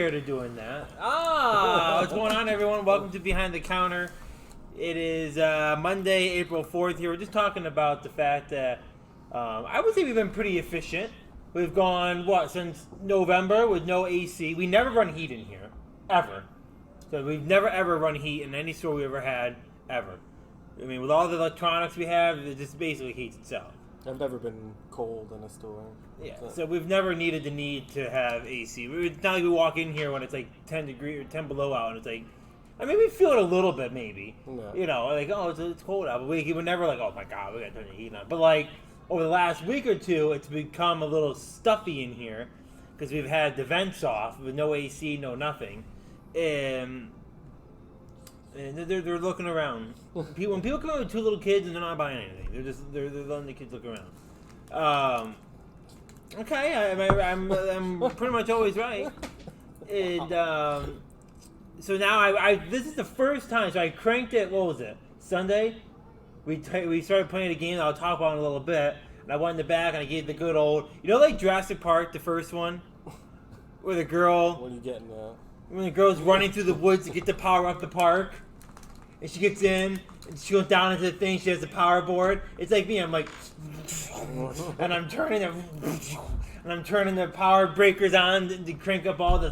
scared of doing that. What's going on, everyone? Welcome to Behind the Counter. It is Monday, April 4th here. We're just talking about the fact that I would say we've been pretty efficient. We've gone, since November with no AC. We never run heat in here, ever. So we've never, ever run heat in any store we ever had, ever. I mean, with all the electronics we have, it just basically heats itself. I've never been cold in a store. Yeah, so we've never needed the need to have AC. It's not like we walk in here when it's like 10 degrees or 10 below out, and it's like, I mean, we feel it a little bit maybe. Yeah. You know, like, oh, it's cold out. But we're never like, oh my God, we got to turn the heat on. But like, over the last week or two, it's become a little stuffy in here because we've had the vents off with no AC, no nothing. And they're looking around. When people come in with two little kids and they're not buying anything, they're letting the kids look around. Okay, I'm pretty much always right. And so now I this is the first time. So I cranked it. What was it? Sunday. We started playing a game that I'll talk about in a little bit. And I went in the back and I gave the good old, like Jurassic Park, the first one, where the girl. What are you getting at? When the girl's running through the woods to get to power up the park, and she gets in, and she goes down into the thing, she has the power board. It's like me, I'm like, and I'm turning the power breakers on to crank up all the,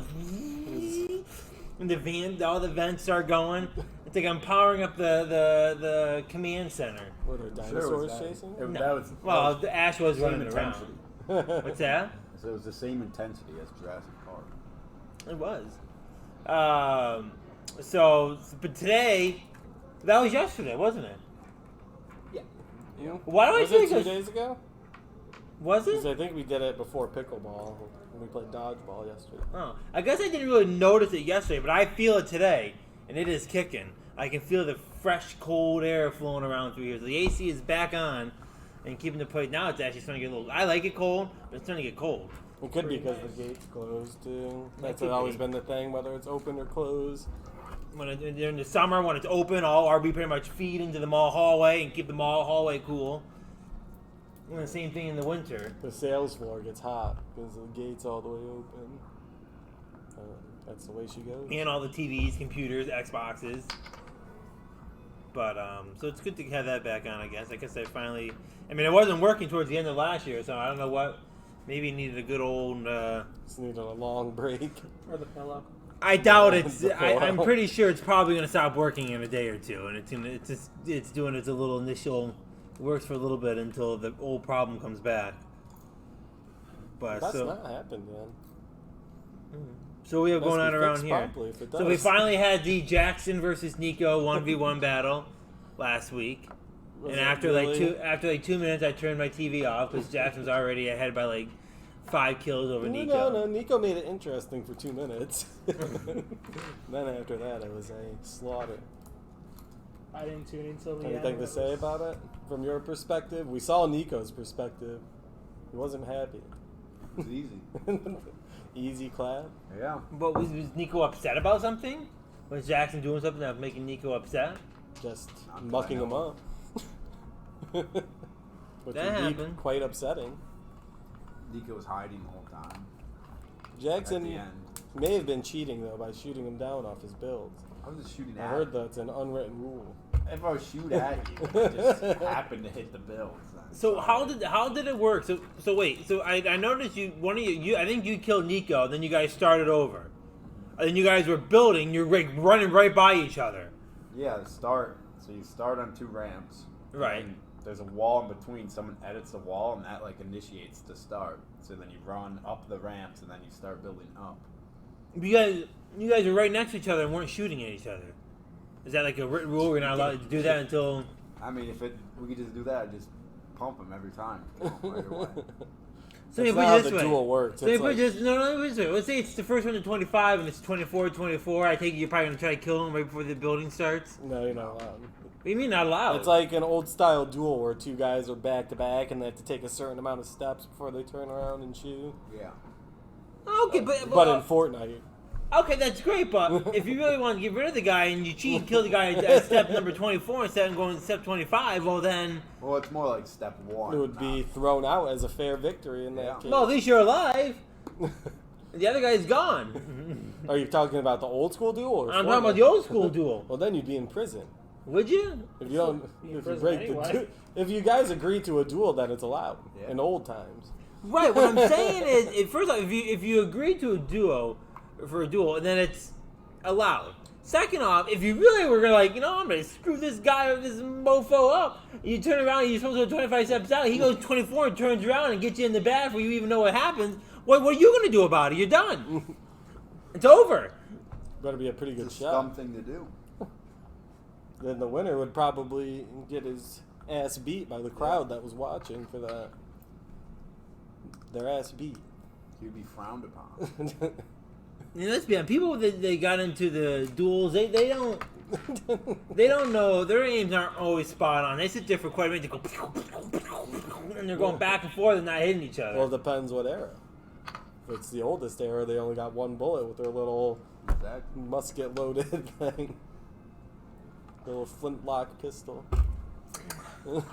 and all the vents start going. It's like I'm powering up the command center. What are dinosaurs chasing? No. The Ash was running around. What's that? So it was the same intensity as Jurassic Park. It was. But today, that was yesterday, wasn't it? Yeah. Why do I was think it 2 days ago? Was it? Because I think we did it before pickleball when we played dodgeball yesterday. Oh, I guess I didn't really notice it yesterday, but I feel it today, and it is kicking. I can feel the fresh, cold air flowing around through here. So the AC is back on and keeping the plate. Now it's actually starting to get a little. I like it cold, but it's starting to get cold. It could be because the gate's closed too. That's always been the thing, whether it's open or closed. During the summer, when it's open, all RV pretty much feed into the mall hallway and keep the mall hallway cool. And the same thing in the winter. The sales floor gets hot because the gate's all the way open. That's the way she goes. And all the TVs, computers, Xboxes. But, so it's good to have that back on, I guess. I guess it wasn't working towards the end of last year, so I don't know what. Maybe it needed a good old. Just needed a long break. Or the pillow. I doubt it's. I'm pretty sure it's probably going to stop working in a day or two, and it's doing its a little initial. Works for a little bit until the old problem comes back. But that's not happened then. So we have going on around here. So we finally had the Jackson versus Nico 1v1 battle last week. And after 2 minutes, I turned my TV off because Jackson was already ahead by like 5 kills over Nico. No, Nico made it interesting for 2 minutes. Then after that, it was a slaughter. I didn't tune in until the end. Anything to say about it from your perspective? We saw Nico's perspective. He wasn't happy. It was easy. Easy clap. Yeah. But was Nico upset about something? Was Jackson doing something that was making Nico upset? Just mucking him up. Which that would be happened. quite upsetting. Nico was hiding the whole time. Jackson At the end. may have been cheating though by shooting him down off his build. I was just shooting I at heard you. that's an unwritten rule. If I shoot at you, it just happened to hit the bill. So how did it work? So wait. So I noticed you I think you killed Nico. Then you guys started over. And then you guys were building. You're like running right by each other. Yeah, start. So you start on 2 ramps. Right. And there's a wall in between. Someone edits the wall, and that like initiates the start. So then you run up the ramps, and then you start building up. You guys are right next to each other and weren't shooting at each other. Is that like a written rule? We're not allowed to do that until. I mean, we could just do that. Just pump them every time. Right away. So That's not how the duel works. So if let's say it's the first one to 25 and it's 24-24. I take it you're probably gonna try to kill them right before the building starts. No, you're not allowed. What do you mean not allowed? It's like an old style duel where 2 guys are back to back and they have to take a certain amount of steps before they turn around and shoot. Yeah. Okay, but in Fortnite. Okay, that's great, but if you really want to get rid of the guy and you cheat and kill the guy at step number 24 instead of going to step 25, well then... Well, it's more like step 1. It would be thrown out as a fair victory in that case. Well, at least you're alive. The other guy's gone. Are you talking about the old school duel? Or I'm talking about the old school duel. Well, then you'd be in prison. Would you? If you don't, Be in if you prison break anyway. if you guys agree to a duel, then it's allowed Yeah. in old times. Right. What I'm saying is, first off, if you agree to a duo for a duel, then it's allowed. Second off, if you really were gonna I'm gonna screw this guy or this mofo up, you turn around and you're supposed to go 25 steps out. He goes 24 and turns around and gets you in the bath before you even know what happens. What are you gonna do about it? You're done. It's over. Better be a pretty good It's a shot. dumb thing to do. Then the winner would probably get his ass beat by the crowd that was watching for that. Their ass beat. You'd be frowned upon. Let's be honest. People that they got into the duels, they don't know. Their aims aren't always spot on. They sit there for quite a minute. They go, and they're going back and forth and not hitting each other. Well, it depends what era. If it's the oldest era, they only got one bullet with their little Exactly. musket loaded thing. Little flintlock pistol. What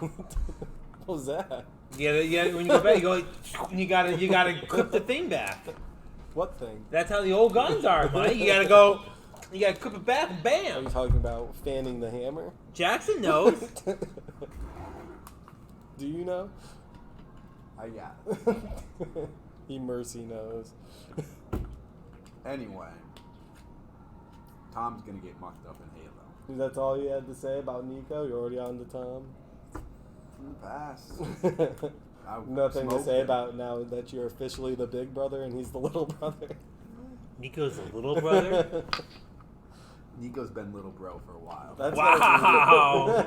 was that? Yeah. When you go back, you gotta clip the thing back. What thing? That's how the old guns are, Mike. You gotta clip it back, and Are bam. you talking about fanning the hammer? Jackson knows. Do you know? I got it. He mercy knows. Anyway, Tom's gonna get mucked up in Halo. That's all you had to say about Nico? You're already on to Tom? From the past. I Nothing to smoked say him. about now that you're officially the big brother and he's the little brother? Nico's the little brother. Nico's been little bro for a while. That's Wow.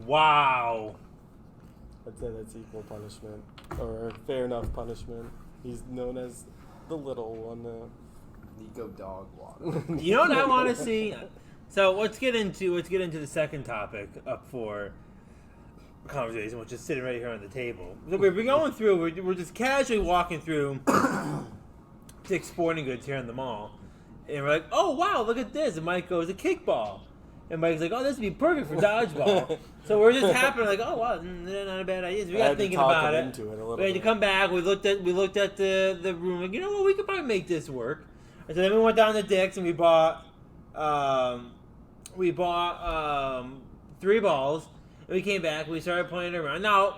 Wow. I'd say that's equal punishment, or fair enough punishment. He's known as the little one now. Nico dog water. You know what I want to see? So let's get into the second topic up for conversation, which is sitting right here on the table. So we're going through. We're just casually walking through Dick's Sporting Goods here in the mall, and we're like, "Oh wow, look at this!" And Mike goes, "A kickball," and Mike's like, "Oh, this would be perfect for dodgeball." So we're just happening like, "Oh wow, not a bad idea." So we I got had to thinking talk about him it. into it a little We had to bit. come back. We looked at the room. Like, you know what? We could probably make this work. And so then we went down to Dick's and we bought 3 balls. And we came back. We started playing around. Now,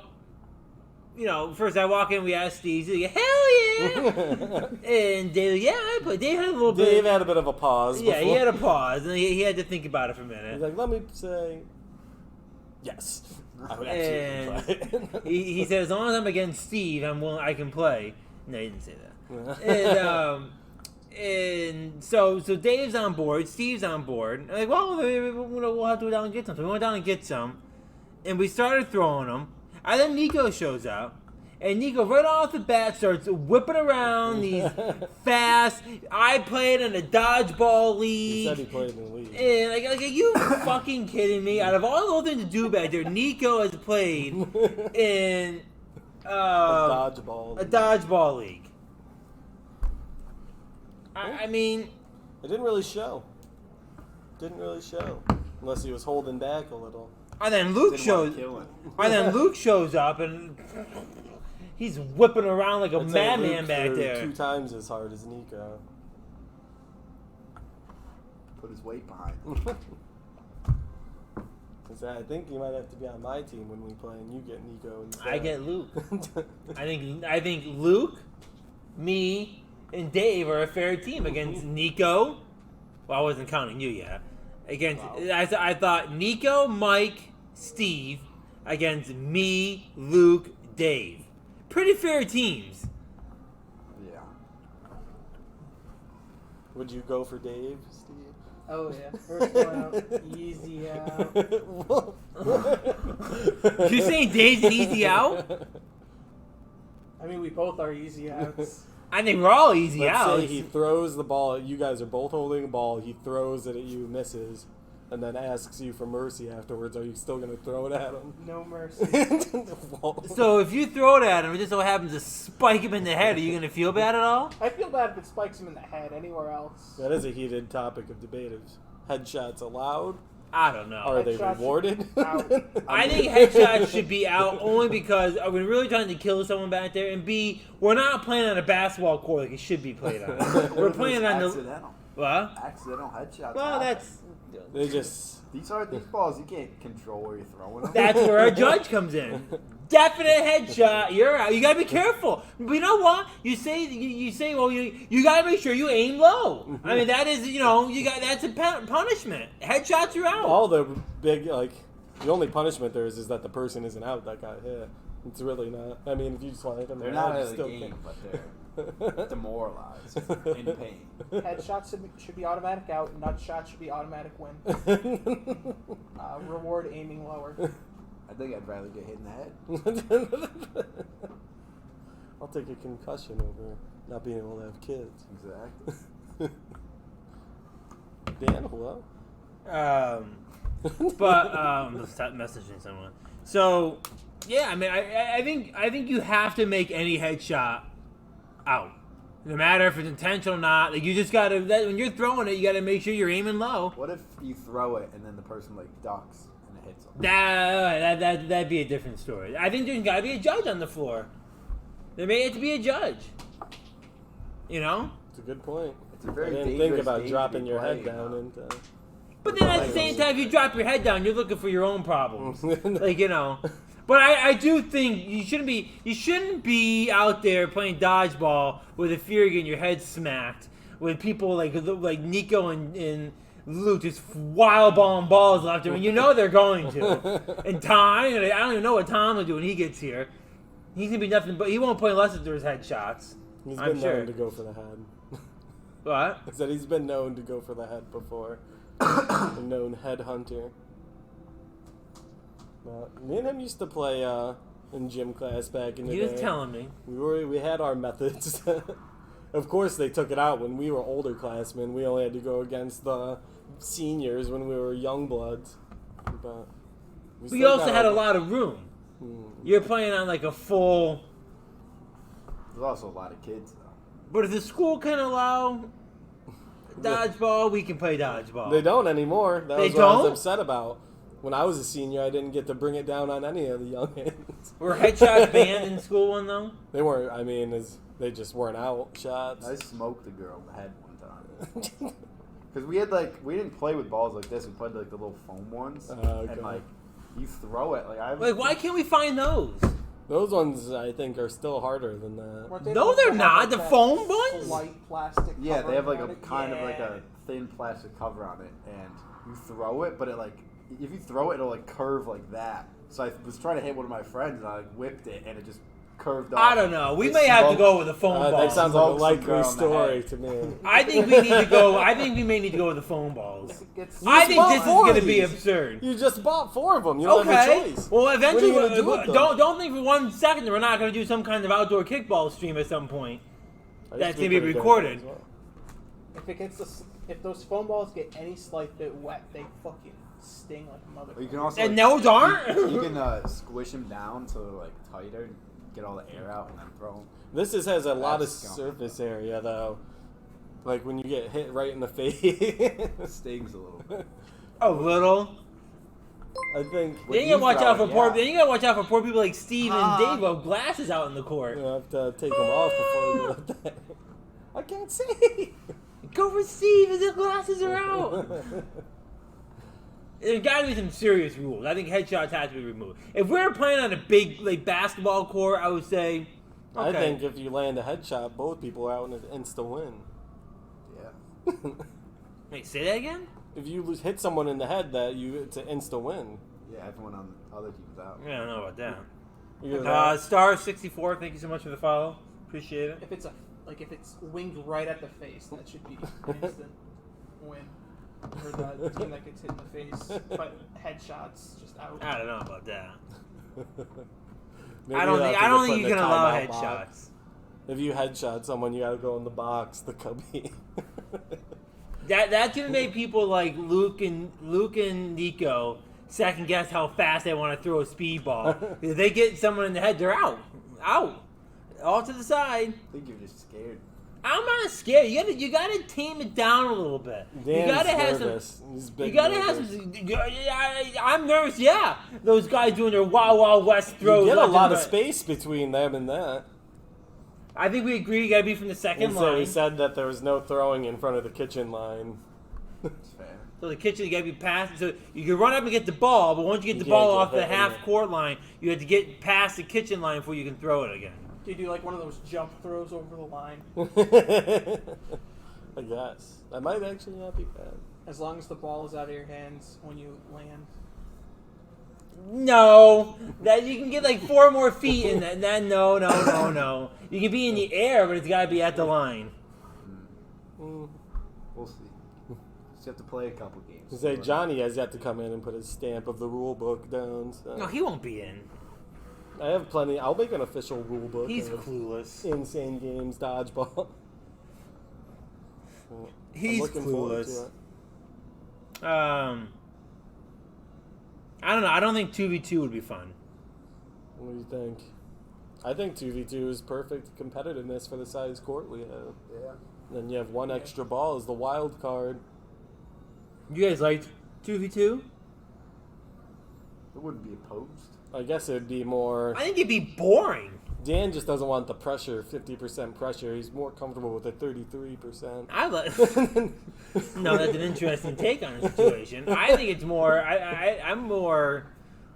first I walk in. We asked Steve. He's like, "Hell yeah!" And Dave, "Yeah, I played." Dave had a little bit. Dave had a bit of a pause. Yeah, he before. had a pause, and he had to think about it for a He's minute. like, let me say, yes. I would absolutely And play. he said, "As long as I'm against Steve, I can play." No, he didn't say that. And so Dave's on board, Steve's on board. I'm like, well, we'll have to go down and get some. So we went down and get some, and we started throwing them. And then Nico shows up, and Nico right off the bat starts whipping around these fast. I played in a dodgeball league. He said he played in the league. And like, are you fucking kidding me? Out of all the other things to do back there, Nico has played in A dodgeball. a dodgeball league. I mean, It didn't really show. Unless he was holding back a little. and then Luke Didn't want shows, to kill him. and then Luke shows up, and he's whipping around like a I'd say madman Luke back threw there. 2 times as hard as Nico. Put his weight behind him. I think you might have to be on my team when we play, and you get Nico instead. I get Luke. I think Luke, me, and Dave are a fair team against Nico. Well, I wasn't counting you yet. Against I thought Nico, Mike, Steve against me, Luke, Dave. Pretty fair teams. Yeah. Would you go for Dave, Steve? Oh yeah, first one out, easy out. You saying Dave's an easy out? I mean, we both are easy outs. I think we're all easy Let's out. say he throws the ball. You guys are both holding a ball. He throws it at you, misses, and then asks you for mercy afterwards. Are you still going to throw it at him? No mercy. So if you throw it at him, it just so happens to spike him in the head. Are you going to feel bad at all? I feel bad if it spikes him in the head. Anywhere else. That is a heated topic of debate. Is headshots allowed I don't know. Are they Headshots rewarded? out. I think headshots should be out only because are we really trying to kill someone back there? And B, we're not playing on a basketball court like it should be played on. We're playing on the accidental. what? Accidental headshots. Well, happen. that's They just. These balls you can't control where you're throwing them. that's where a judge comes in. Definite headshot. You're out. You gotta be careful. But you know what? You say, well, you gotta make sure you aim low. I mean, that is, that's a punishment. Headshots are out. All the big, like, the only punishment there is that the person isn't out that got hit. It's really not. I mean, if you just want to hit them, They're not out of the game, but they're demoralized, in pain. Headshots should be automatic out. Nut shots should be automatic win. Reward aiming lower. I think I'd rather get hit in the head. I'll take a concussion over not being able to have kids. Exactly. Dan, hello? Stop messaging someone. So, yeah, I mean, I think you have to make any headshot out, no matter if it's intentional or not. Like you just gotta when you're throwing it, you gotta make sure you're aiming low. What if you throw it and then the person like ducks and it hits them? That'd be a different story. I think there's gotta be a judge on the floor. There may have to be a judge. You know. It's a good point. It's a very I didn't think dangerous about game to dropping be your head playing, down though. and. But then at the same time, if you drop your head down, you're looking for your own problems. Like, you know. But I do think you shouldn't be out there playing dodgeball with a fear of getting your head smacked with people like Nico and Luke just wild balling balls left him, and you know they're going to. And Tom, I don't even know what Tom will do when he gets here. He's gonna be nothing but he won't play unless there's headshots. He's I'm been sure. known to go for the head. What? I said he's been known to go for the head before. A known headhunter. Me and him used to play in gym class back in the He day. was telling me. We had our methods. Of course, they took it out when we were older classmen. We only had to go against the seniors when we were young bloods. But We still also got had a our- lot of room. You're playing on like a full. There's also a lot of kids though. But if the school can allow dodgeball, we can play dodgeball. They don't anymore. That They was what I was don't? upset about. When I was a senior, I didn't get to bring it down on any of the youngins. Were headshots banned in school one though? They weren't. I mean, they just weren't out shots. I smoked a girl in the head one time. Because we didn't play with balls like this. We played like the little foam ones, Okay. and like you throw it Like, why can't we find those? Those ones, I think, are still harder than that. Weren't they No, supposed they're to have, not. like, The that foam ones? Light plastic. Yeah, they have like covering a on it? kind of like Yeah. a thin plastic cover on it, and you throw it, but it like if you throw it, it'll like curve like that. So I was trying to hit one of my friends, and I like whipped it, and it just curved off. I don't know. We It may have to smoked- go with the foam balls. That sounds like a Smoked some likely girl in the story head. to me. I think we need to go. I think we may need to go with the foam balls. If it gets- I think bought this is 4 going of to be these. absurd. You just bought 4 of them. You don't have a Okay. choice. Well, eventually, What are you gonna do with them? don't think for 1 second that we're not going to do some kind of outdoor kickball stream at some point. I used That's to gonna be pretty good at recorded. that as well. If it gets if those foam balls get any slight bit wet, they fucking sting like a mother. Or you can also And like, those aren't. you can squish them down so they're like tighter, get all the air out, and then throw them. This has a lot of That's scum. surface area, though. Like when you get hit right in the face. It stings a little bit. A little. I think When Then you you gotta watch throw out for it, poor. yeah. Then you gotta watch out for poor people like Steve and Ah. Dave who have glasses out in the court. you have to take them off before we go with that. I can't see. Go for Steve, his glasses are out. There's got to be some serious rules. I think headshots have to be removed. If we're playing on a big like basketball court, I would say. Okay. I think if you land a headshot, both people are out in an insta win. Yeah. Wait, say that again? If you hit someone in the head, it's an insta win. Yeah, everyone on the other team's out. I don't know about that. Either that- Star64, thank you so much for the follow. Appreciate it. If it's if it's winged right at the face, that should be an instant win. For the team that gets hit in the face, but headshots just out. I don't know about that. Maybe I don't you'll think have to you get put in can a allow timeout headshots. box. If you headshot someone, you gotta go in the box, the cubby. That's gonna make people like Luke and Nico second guess how fast they want to throw a speedball. If they get someone in the head, they're out. All to the side. I think you're just scared. I'm not scared. You gotta tame it down a little bit. Dan's you gotta have nervous. some. He's big You gotta nervous. have some. I'm nervous. Yeah, those guys doing their Wild Wild West throws. You get a left lot and of right. space between them and that. I think we agree. You gotta be from the second And so line. he said that there was no throwing in front of the kitchen line. It's fair. So the kitchen, you gotta be past. So you can run up and get the ball, but once you get You the ball can't off get the hit in half there. court line, you have to get past the kitchen line before you can throw it again. Do you do like one of those jump throws over the line? I guess. That might actually not be bad. As long as the ball is out of your hands when you land. No, that you can get like 4 more feet in that. No. You can be in the air, but it's gotta be at the line. Mm. We'll see. Just have to play a couple games. To say Johnny has yet to come in and put his stamp of the rule book down. So. No, he won't be in. I have plenty. I'll make an official rule book. He's of clueless. Insane Games dodgeball. He's I'm looking forward clueless. to it. I don't know. I don't think 2v2 would be fun. What do you think? I think 2v2 is perfect competitiveness for the size court we have. Yeah. Then you have one extra ball as the wild card. You guys liked 2v2? It wouldn't be opposed. I guess it would be more. I think it'd be boring. Dan just doesn't want the pressure, 50% pressure. He's more comfortable with the 33%. I like. No, that's an interesting take on the situation. I think it's more. I'm more.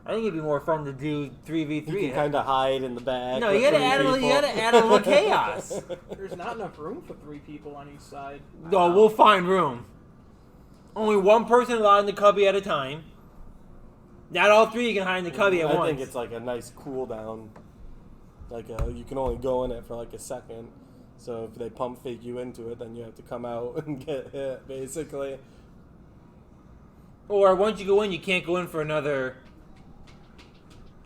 I think it'd be more fun to do 3v3. You can kind of hide in the back. No, with you gotta three add a little. You people. gotta add a little chaos. There's not enough room for 3 people on each side. No, we'll find room. Only one person allowed in the cubby at a time. Not all 3 you can hide in the cubby at I once. think it's like a nice cool down. Like you can only go in it for like a second. So if they pump fake you into it, then you have to come out and get hit, basically. Or once you go in, you can't go in for another.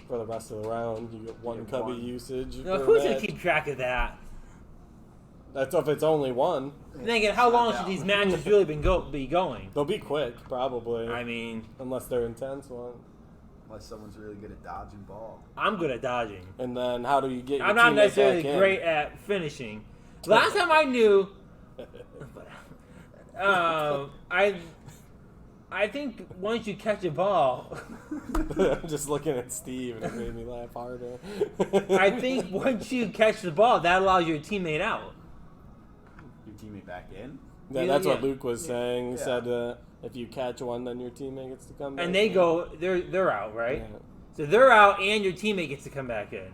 For the rest of the round, you get one You get cubby one. usage. You know, per who's gonna match. keep track of that? That's if it's only one. Thinking, how long should these matches really be going? They'll be quick, probably. I mean, Unless they're intense ones. Unless someone's really good at dodging ball. I'm good at dodging. And then how do you get your I'm not teammate necessarily back in? great at finishing. Last time I knew, I think once you catch a ball, I'm just looking at Steve and it made me laugh harder. I think once you catch the ball, that allows your teammate out. Your teammate back in? Yeah, that's what Yeah. Luke was saying. He Yeah. said if you catch one, then your teammate gets to come back And they in. go, they're out, right? Yeah. So they're out, and your teammate gets to come back in.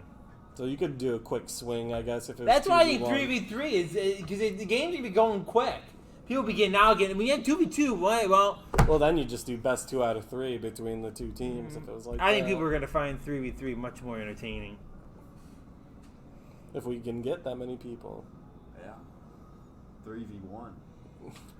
So you could do a quick swing, I guess, if it was That's why I think 2v1. 3v3 is because the game's gonna be going quick. People be getting out again. When you have 2v2, well, Well, then you just do best 2 out of 3 between the two teams if it was like I think that. people are gonna find 3v3 much more entertaining. If we can get that many people. Yeah. 3v1.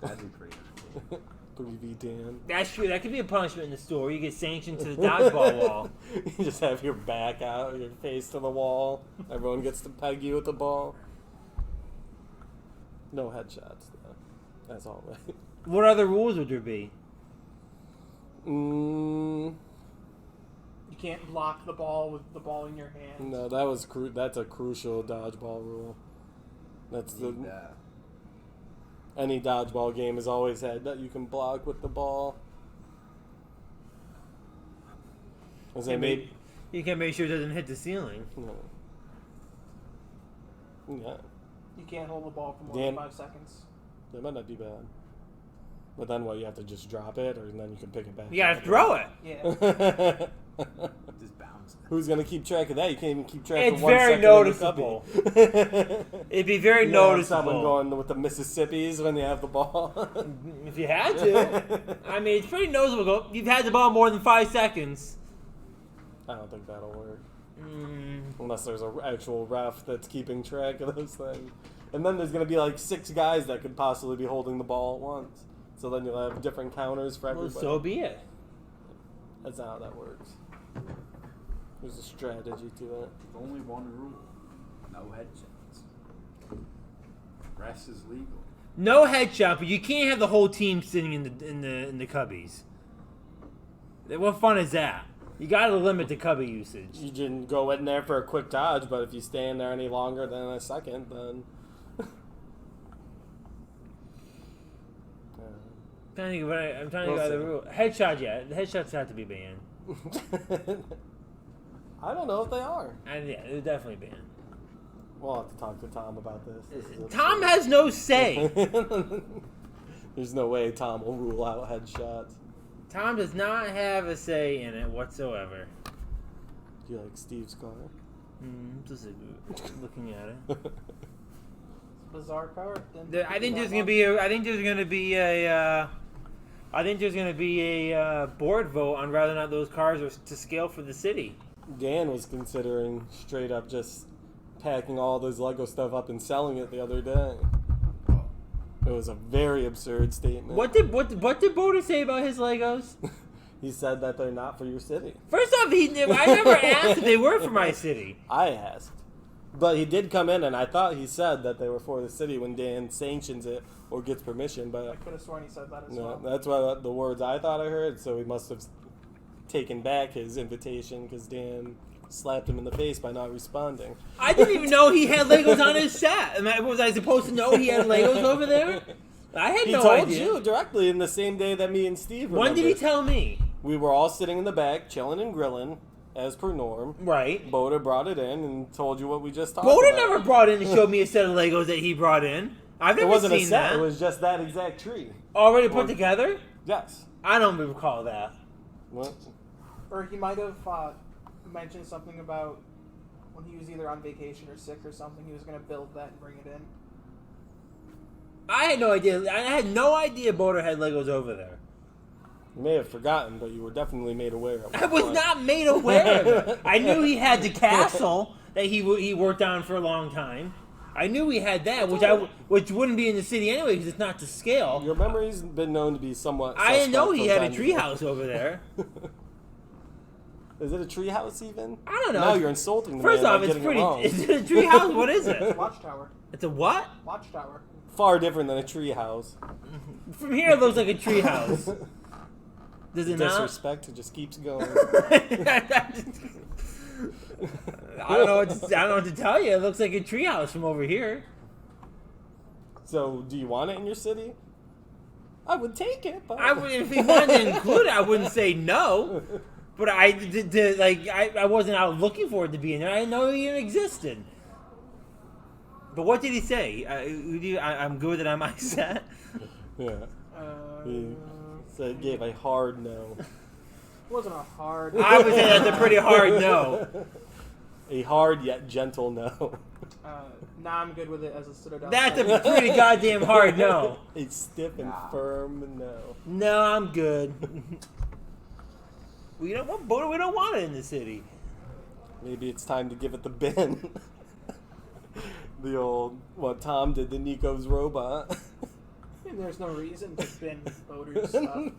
That'd be pretty entertaining. 3v10. That's true. That could be a punishment in the store. You get sanctioned to the dodgeball wall. You just have your back out, your face to the wall. Everyone gets to peg you with the ball. No headshots, though. That's all right. What other rules would there be? Mm, You can't block the ball with the ball in your hand. no, that was that's a crucial dodgeball rule. That's the Need that. any dodgeball game has always had that you can block with the ball. As they You made can't make sure it doesn't hit the ceiling. no. Yeah, You can't hold the ball for more Dan- than 5 seconds. that might not be bad. But then what? You have to just drop it, or then you can pick it back. You gotta up. throw it. Yeah. Just bounce. Who's gonna keep track of that? You can't even keep track It's of 1 very second noticeable. in the cubby. It'd be very You know, noticeable someone going with the Mississippis when they have the ball. if you had to. I mean, it's pretty noticeable. You've had the ball more than 5 seconds. I don't think that'll work. Mm. Unless there's an actual ref that's keeping track of those things. And then there's going to be like 6 guys that could possibly be holding the ball at once. So then you'll have different counters for Well, everybody. so be it. That's not how that works. There's a strategy to it. There's only one rule. No headshots. Rest is legal. No headshot, but you can't have the whole team sitting in the cubbies. What fun is that? You gotta limit the cubby usage. You can go in there for a quick dodge, but if you stay in there any longer than a second, then I'm trying to think of the rule. Headshots, yeah. The headshots have to be banned. I don't know if they are. And yeah, they're definitely banned. We'll have to talk to Tom about this. Tom has no say. There's no way Tom will rule out headshots. Tom does not have a say in it whatsoever. Do you like Steve's car? Just looking at it. Bizarre car. I think there's gonna be a board vote on whether or not those cars are to scale for the city. Dan was considering straight up just packing all those Lego stuff up and selling it the other day. It was a very absurd statement. What did Boda say about his Legos? He said that they're not for your city. First off, I never asked if they were for my city. I asked. But he did come in, and I thought he said that they were for the city when Dan sanctions it or gets permission. But I could have sworn he said that as no, well. that's what the words I thought I heard. So he must have taken back his invitation because Dan slapped him in the face by not responding. I didn't even know he had Legos on his set. Was I supposed to know he had Legos over there? I had no idea. He told you directly in the same day that me and Steve When did he tell me? We were all sitting in the back, chilling and grilling, as per norm. Right. Boda brought it in and told you what we just talked about. Boda never brought in and showed me a set of Legos that he brought in. I've never It wasn't seen a set. that. It was just that exact tree. Already put together? Yes. I don't recall that. What? Or he might have mentioned something about when he was either on vacation or sick or something, he was going to build that and bring it in. I had no idea. I had no idea Boda had Legos over there. You may have forgotten, but you were definitely made aware of it. I was not made aware of it. I knew he had the castle that he worked on for a long time. I knew he had that, which wouldn't be in the city anyway because it's not to scale. Your memory's been known to be somewhat. I didn't know he had a suspect from time treehouse over there. Is it a treehouse even? I don't know. Now you're insulting the First man off, by it's getting pretty. it wrong. Is it a treehouse? What is It's a it? watchtower. It's a what? Watchtower. Far different than a treehouse. From here, it looks like a treehouse. Does it not? Disrespect just keeps going. I don't know what to tell you. It looks like a treehouse from over here. So, do you want it in your city? I would take it, but If he wanted to include it, I wouldn't say no. But I wasn't out looking for it to be in there. I didn't know it even existed. But what did he say? I'm good that I'm my set. Yeah. He said, gave a hard no. It wasn't a hard. I would say that's a pretty hard no. A hard yet gentle no. Nah, I'm good with it as a Citadel. That's a pretty goddamn hard no. A stiff and firm no. No, I'm good. We don't want it in the city. Maybe it's time to give it the bin. The old, what Tom did to Nico's robot. And there's no reason to bin Boder's stuff.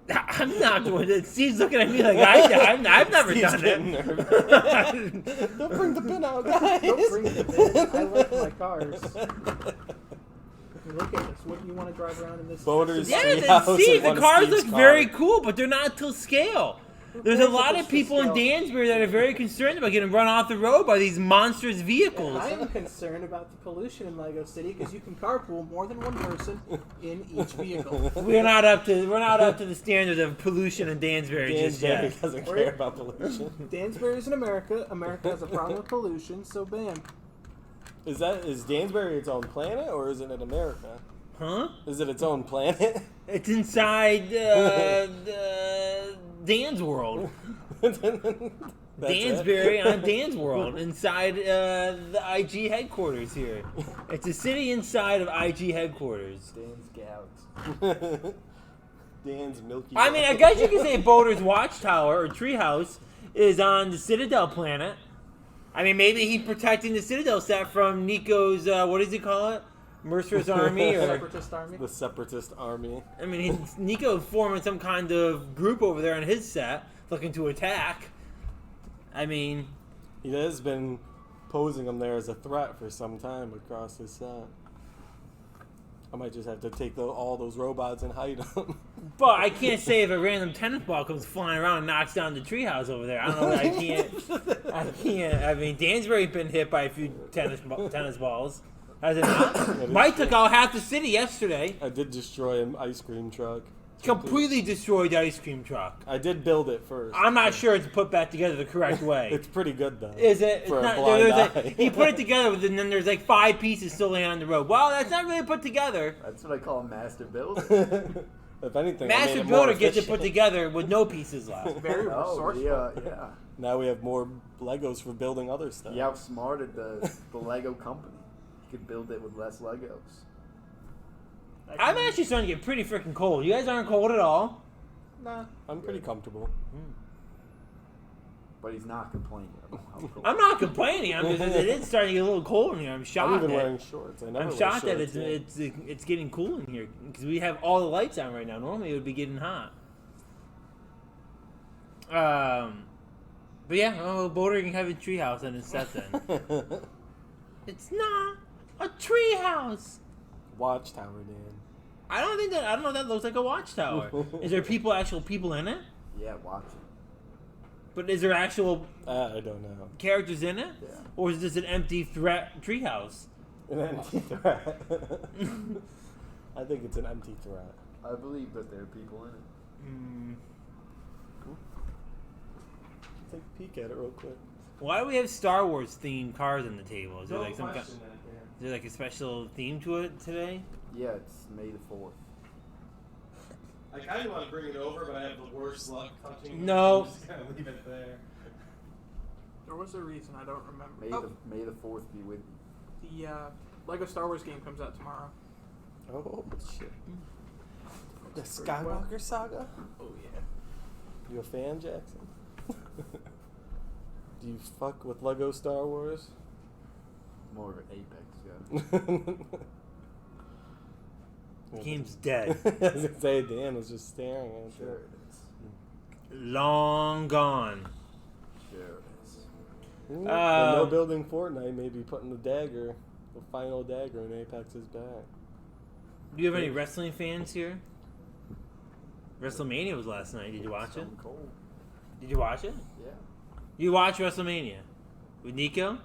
I'm not doing it. Steve's looking at me like I've never Steve's done getting it. nervous. Don't bring the bin out, guys. Don't bring the bin. I like my cars. Look at this. What do you want to drive around in this? Boder's Yeah, treehouse Steve, and the one of cars Steve's look very cars. cool, but they're not to scale. There's a lot of people in Dansbury that are very concerned about getting run off the road by these monstrous vehicles. I am concerned about the pollution in Lego City because you can carpool more than one person in each vehicle. We're not up to the standard of pollution in Dansbury just Dansbury yet. doesn't care about pollution. Dansbury's in America. America has a problem with pollution, so bam. Is Dansbury its own planet or is it in America? Huh? Is it its own planet? It's inside Dan's world. Dansbury on Dan's world, inside the IG headquarters here. It's a city inside of IG headquarters. Dan's Galaxy. Dan's Milky I mean, I guess you could say Boulder's Watchtower or Treehouse is on the Citadel planet. I mean, maybe he's protecting the Citadel set from Nico's, what does he call it? Mercer's army? Or Separatist army. The Separatist army. I mean, Nico's forming some kind of group over there on his set, looking to attack. I mean... He has been posing him there as a threat for some time across his set. I might just have to take all those robots and hide them. But I can't say if a random tennis ball comes flying around and knocks down the treehouse over there. I don't know. I can't. I mean, Dansbury's been hit by a few tennis balls. Has it not? It Mike is took true. out half the city yesterday. I did destroy an ice cream truck. Completely destroyed the ice cream truck. I did build it first. I'm not sure it's put back together the correct way. It's pretty good though. Is it? It's For a not, blind there's eye. like, he put it together, and then there's like 5 pieces still laying on the road. Well, that's not really put together. That's what I call a master builder. If anything, I made Master it more Builder gets it put efficient. together with no pieces left. Very Oh, resourceful. yeah. Now we have more Legos for building other stuff. He outsmarted the Lego company. He could build it with less Legos. I'm actually starting to get pretty freaking cold. You guys aren't cold at all. Nah. I'm pretty comfortable. But he's not complaining about how cold. I'm not complaining. I'm just, it is starting to get a little cold in here. I'm shocked. I'm even that- wearing shorts. I never I'm wear shocked that shorts, it's getting cool in here because we have all the lights on right now. Normally it would be getting hot. But yeah, Boulder can have a treehouse and it's set then. It's not a treehouse. Watchtower, Dan. I don't know if that looks like a watchtower. Is there actual people in it? Yeah, watch it. But is there actual I don't know. characters in it? Yeah. Or is this an empty treehouse? An empty threat. I think it's an empty threat. I believe that there are people in it. Take a peek at it real quick. Why do we have Star Wars themed cars on the table? Is there like some question kind, that, Dan. is there like a special theme to it today? Yeah, it's May the 4th. I kind of want to bring it over, but I have the worst luck touching it. No. I'm just going to leave it there. There was a reason I don't remember. May the 4th be with you. The Lego Star Wars game comes out tomorrow. Oh, shit. The Looks pretty well. Skywalker saga? Oh yeah. You a fan, Jackson? Do you fuck with Lego Star Wars? More of an Apex guy. The game's dead. I was going to say, Dan was just staring at Sure it. it is. Long gone. Sure it is. Ooh, the no building Fortnite may be putting the final dagger in Apex's back. Do you have any wrestling fans here? WrestleMania was last night. Did you watch it? Stone Cold. Did you watch it? Yeah. You watched WrestleMania with Nico?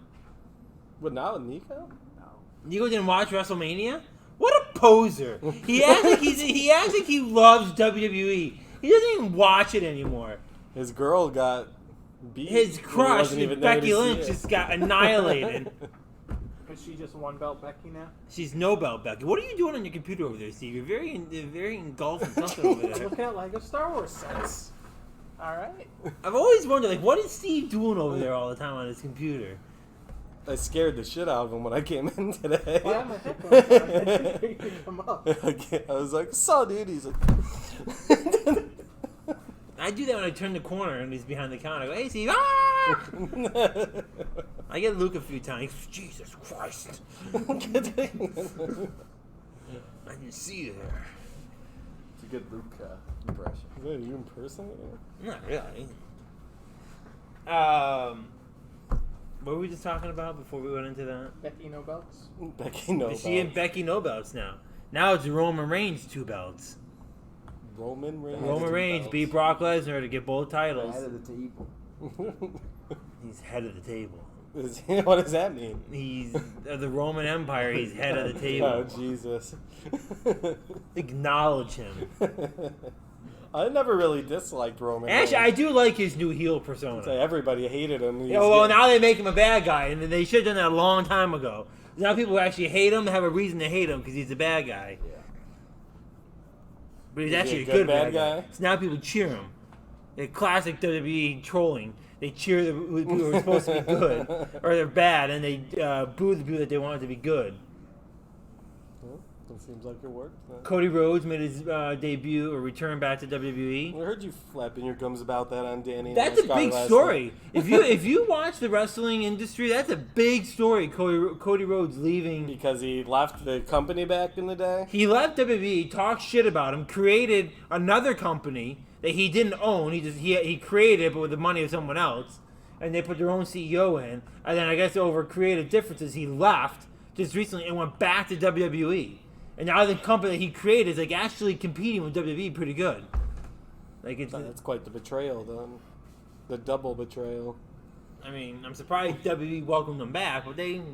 What now, Nico? No. Nico didn't watch WrestleMania? What a poser! He acts like he loves WWE. He doesn't even watch it anymore. His girl got beat. His He crush, wasn't even there Becky to see Lynch, it. just got annihilated. Is she just one belt Becky now? She's no belt Becky. What are you doing on your computer over there, Steve? You're very engulfed in something over I'm there. looking at Lego Star Wars sets. All right. I've always wondered, like, what is Steve doing over there all the time on his computer? I scared the shit out of him when I came in today. Well, I have my headphones on. I didn't think you'd come up. I was like, "So, dude," he's like, I do that when I turn the corner and he's behind the counter. I go, hey, Steve. Ah! I get Luke a few times. Jesus Christ. I didn't see you there. It's a good Luke impression. Is that you impersonating? Not really. What were we just talking about before we went into that? Becky no belts. Becky no She and Becky no belts now. Now it's Roman Reigns 2 belts. Roman Reigns. Roman Reigns beat Brock Lesnar to get both titles. Head of the table. He's head of the table. What does that mean? He's of the Roman Empire. He's head of the Oh, table. Jesus. Acknowledge him. I never really disliked Roman Actually, I Reigns. do like his new heel persona. Everybody hated him. Yeah, well, now they make him a bad guy, and they should have done that a long time ago. Now people actually hate him, have a reason to hate him because he's a bad guy. Yeah. But he's Is he actually a a good good bad bad guy. guy? So now people cheer him. The classic WWE trolling. They cheer the people who are supposed to be good, or they're bad, and they boo the people that they want to be good. Well, it seems like it worked. Cody Rhodes made his debut or return back to WWE. I heard you flapping your gums about that on Danny. and That's a Scott big last story. night. If you watch the wrestling industry, that's a big story. Cody Rhodes leaving. Because he left the company back in the day. He left WWE, talked shit about him, created another company that he didn't own. He created it, but with the money of someone else, and they put their own CEO in. And then I guess over creative differences, he left just recently and went back to WWE. And now the company that he created is like actually competing with WWE pretty good. Like it's. That's quite the betrayal, then. The double betrayal. I mean, I'm surprised WWE welcomed him back,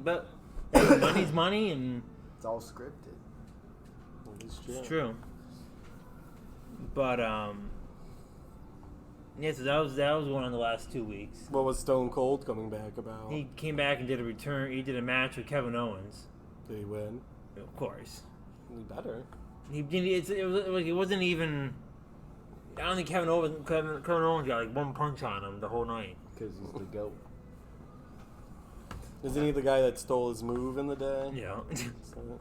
but Hey, money's money, and It's all scripted. it's true. But yeah. So that was one of the last 2 weeks. What was Stone Cold coming back about? He came back and did a return. He did a match with Kevin Owens. Did he win? Of course. He better. It wasn't even. I don't think Kevin Owens got like one punch on him the whole night. Because he's the GOAT. Isn't he the guy that stole his move in the day? Yeah. So,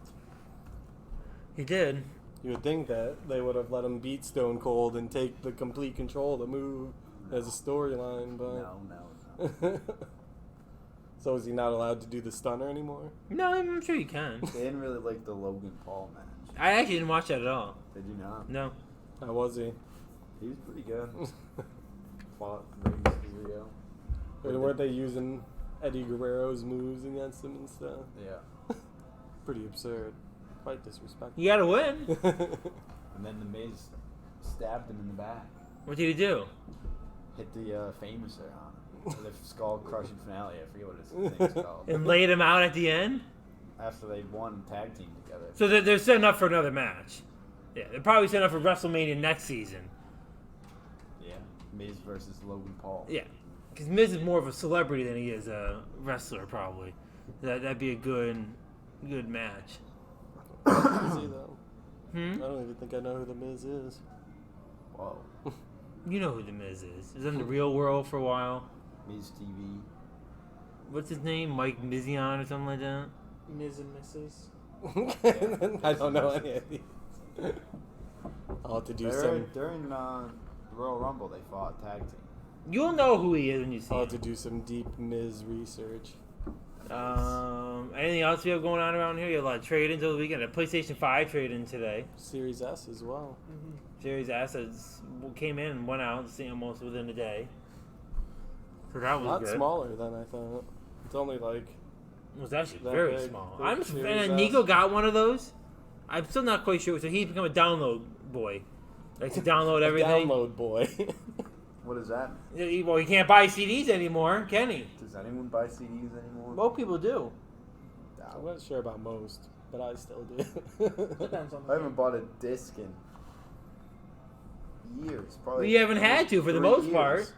He did. you would think that they would have let him beat Stone Cold and take the complete control of the move as a storyline, but No. so is he not allowed to do the stunner anymore? No, I'm sure you can. They didn't really like the Logan Paul match. I actually didn't watch that at all. Did you not? No. How was he? He was pretty good. Fought Rey Mysterio. Weren't they using Eddie Guerrero's moves against him and stuff? Yeah. Pretty absurd. Quite disrespectful. You gotta win. And then the Miz stabbed him in the back. What did he do? Hit the Famouser on him. The skull crushing finale. I forget what his name's called. And laid him out at the end? After they won tag team together. So they're setting up for another match. Yeah, they're probably setting up for WrestleMania next season. Yeah. Miz versus Logan Paul. Yeah. Because Miz is more of a celebrity than he is a wrestler, probably. That'd be a good match. Is he though? Hmm? I don't even think I know who the Miz is. Whoa. You know who the Miz is. He's in the real world for a while. Miz TV. What's his name? Mike Mizion or something like that? Ms. and Mrs. I don't know any of these. I'll have to do some. During the Royal Rumble, they fought tag team. You'll know who he is when you see I'll have to him. do some deep Miz research. Anything else we have going on around here? You have a lot of trade-ins over the weekend. A PlayStation 5 trade-in today. Series S as well. Series S came in and went out almost within a day. So that A was lot good. smaller than I thought. It's only like It was actually That very big. small. Big Series And S. Nico got one of those. I'm still not quite sure. So he's become a download boy. Likes to download everything. download boy. What does that mean? Well, he can't buy CDs anymore, can he? Does anyone buy CDs anymore? Most people do. I'm not sure about most, but I still do. Depends on the I haven't bought a disc in years. Probably. You haven't had to for the 3 most years. part.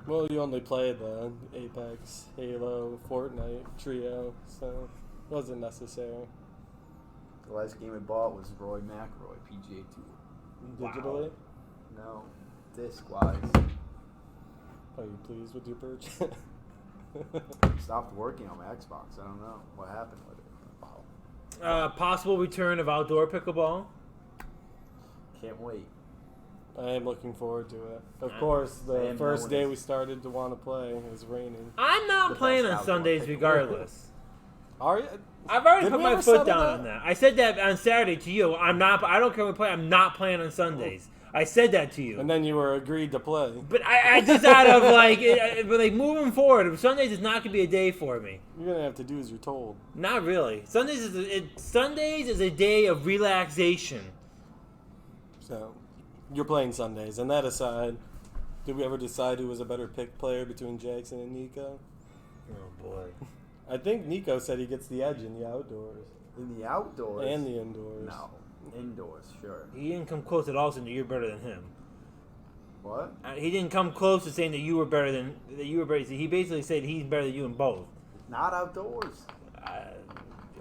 Well, you only played the Apex, Halo, Fortnite trio, so it wasn't necessary. The last game I bought was Roy McIlroy PGA Tour. Digitally? No, disc wise. Are you pleased with your purchase? Stopped working on my Xbox. I don't know what happened with it. Wow. Possible return of outdoor pickleball. Can't wait. I am looking forward to it. Of Yeah. course, I the am first knowing day it. we started to want to play, it was raining. I'm not The playing best on outdoor Sundays pickleball. regardless. Are you? I've already Did put we my ever foot settle down that? on that. I said that on Saturday to you. I don't care if we play. I'm not playing on Sundays. I said that to you. And then you were agreed to play. But I just out of like moving forward, Sundays is not gonna be a day for me. You're gonna have to do as you're told. Not really. Sundays is a day of relaxation. So, you're playing Sundays. And that aside, did we ever decide who was a better pick player between Jackson and Nico? Oh boy. I think Nico said he gets the edge in the outdoors In the outdoors. and the indoors. No. Indoors, sure. He didn't come close at all saying that you're better than him. What? He didn't come close to saying that you were better than He basically said he's better than you in both. Not outdoors.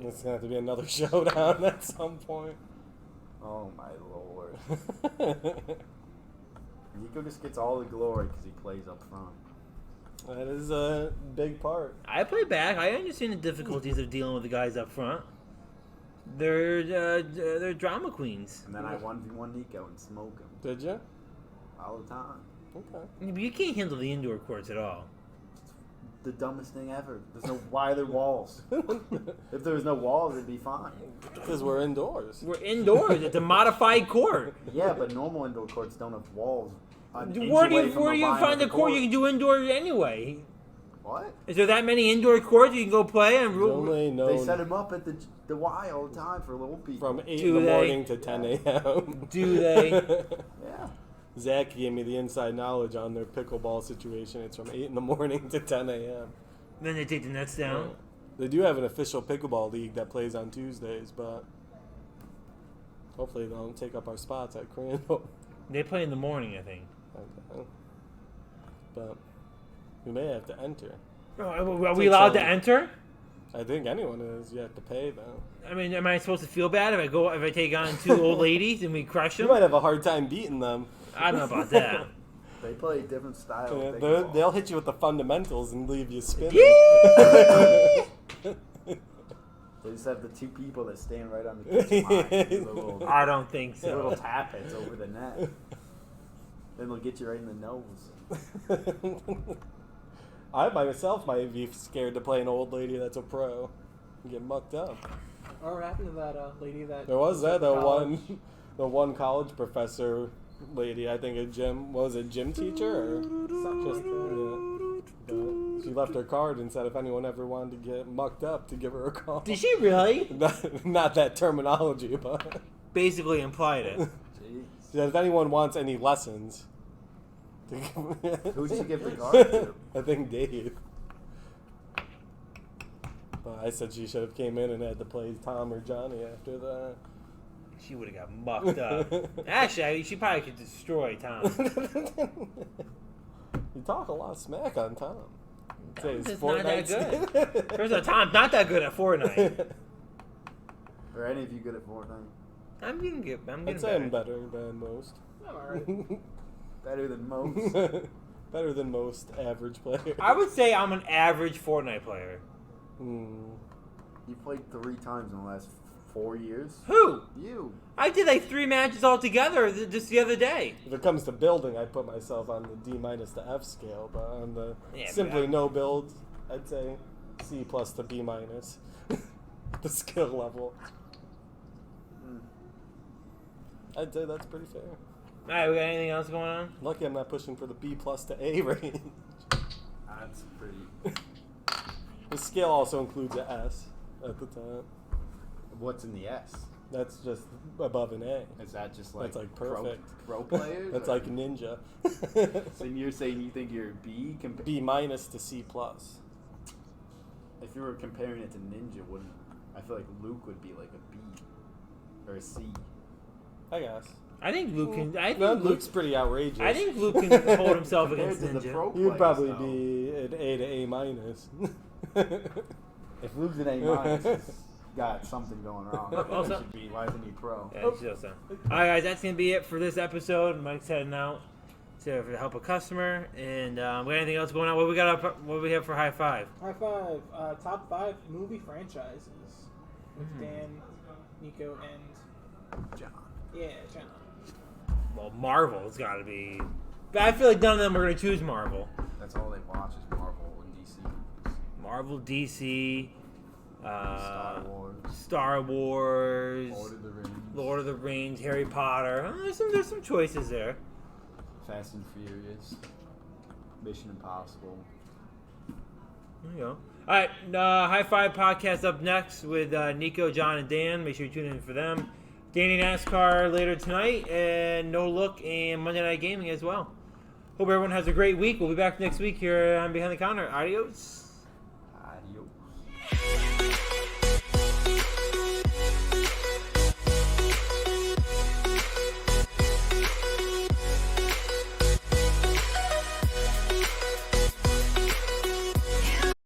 It's gonna have to be another showdown at some point. Oh my lord. Nico just gets all the glory because he plays up front. That is a big part. I play back. I understand the difficulties of dealing with the guys up front. They're drama queens. And then I 1v1 Nico and smoke him Did you? all the time. Okay. You can't handle the indoor courts at all. The dumbest thing ever. There's no why are there walls? If there was no walls, it'd be fine. Because we're indoors. We're indoors. It's a modified court. Yeah, but normal indoor courts don't have walls. an inch Where do away you from where the do you line find of the court you can do indoors anyway? What? Is there that many indoor courts you can go play? And There's only They set known him up at the Y all the time for little people. from 8 Do in the they? morning to 10 a.m. Do they? Yeah. Zach gave me the inside knowledge on their pickleball situation. It's from 8 in the morning to 10 a.m. Then they take the nets down. They do have an official pickleball league that plays on Tuesdays, but hopefully they don't take up our spots at Crandall. They play in the morning, I think. Okay. But we may have to enter. Oh, are we allowed to enter? I think anyone is. You have to pay, though. I mean, am I supposed to feel bad if I take on 2 old ladies and we crush You them? might have a hard time beating them. I don't know about that. They play a different style. Yeah, of pickleball. they'll hit you with the fundamentals and leave you spinning. They just have the 2 people that stand right on the kitchen line. Do the little, I don't think the little so. tap hits over the net. Then they'll get you right in the nose. I myself might be scared to play an old lady that's a pro and get mucked up. Oh, what happened to that lady that... There was that at college? the one college professor lady, I think a gym, what was it, gym teacher? Or Something just, like that. But she left her card and said if anyone ever wanted to get mucked up to give her a call. Did she really? Not that terminology, but Basically implied it. Jeez. she said if anyone wants any lessons. Who did you give the card to? I think Dave. But I said she should have came in and had to play Tom or Johnny after that. She would have got mucked up. Actually, she probably could destroy Tom. You talk a lot of smack on Tom. Say his Tom's not that Fortnite good. First of all, Tom's not that good at Fortnite. Are any of you good at Fortnite? I'm getting I'd say I'm better. better than most. I'm alright. Better than most. Better than most average players. I would say I'm an average Fortnite player. Hmm. You played 3 times in the last 4 years? Who? You. I did like 3 matches altogether just the other day. If it comes to building, I put myself on the D- to F scale, but on the Yeah, simply but no build, I'd say C+ to B-. The skill level. Mm. I'd say that's pretty fair. All right, we got anything else going on? Lucky I'm not pushing for the B+ to A range. That's pretty... The scale also includes a S at the top. What's in the S? That's just above an A. Is that just like... That's like perfect. Pro players? That's or- like ninja. So you're saying you think you're B? B- to C+. If you were comparing it to Ninja, wouldn't... I feel like Luke would be like a B. Or a C. I guess. I think Luke can. I think No, Luke, Luke's pretty outrageous. I think Luke can hold himself Compared against to the Ninja. pro You'd players, probably though. be an A to A-. If Luke's an A-, he's got something going wrong. Also- He should be, why isn't he pro? Yeah, it's just so. All right, guys, that's gonna be it for this episode. Mike's heading out to help a customer, and we got anything else going on? What we got up? What do we have for high five? High five. Top 5 movie franchises with Dan, Nico, and John. yeah, John. Well, Marvel's got to be. But I feel like none of them are gonna choose Marvel. That's all they watch is Marvel and DC. Marvel, DC, Star Wars. Star Wars, Lord of the Rings. Lord of the Rings, Harry Potter. There's some choices there. Fast and Furious. Mission Impossible. There you go. All right, High Five podcast up next with Nico, John, and Dan. Make sure you tune in for them. Danny NASCAR later tonight, and No Look and Monday Night Gaming as well. Hope everyone has a great week. We'll be back next week here on Behind the Counter. Adios.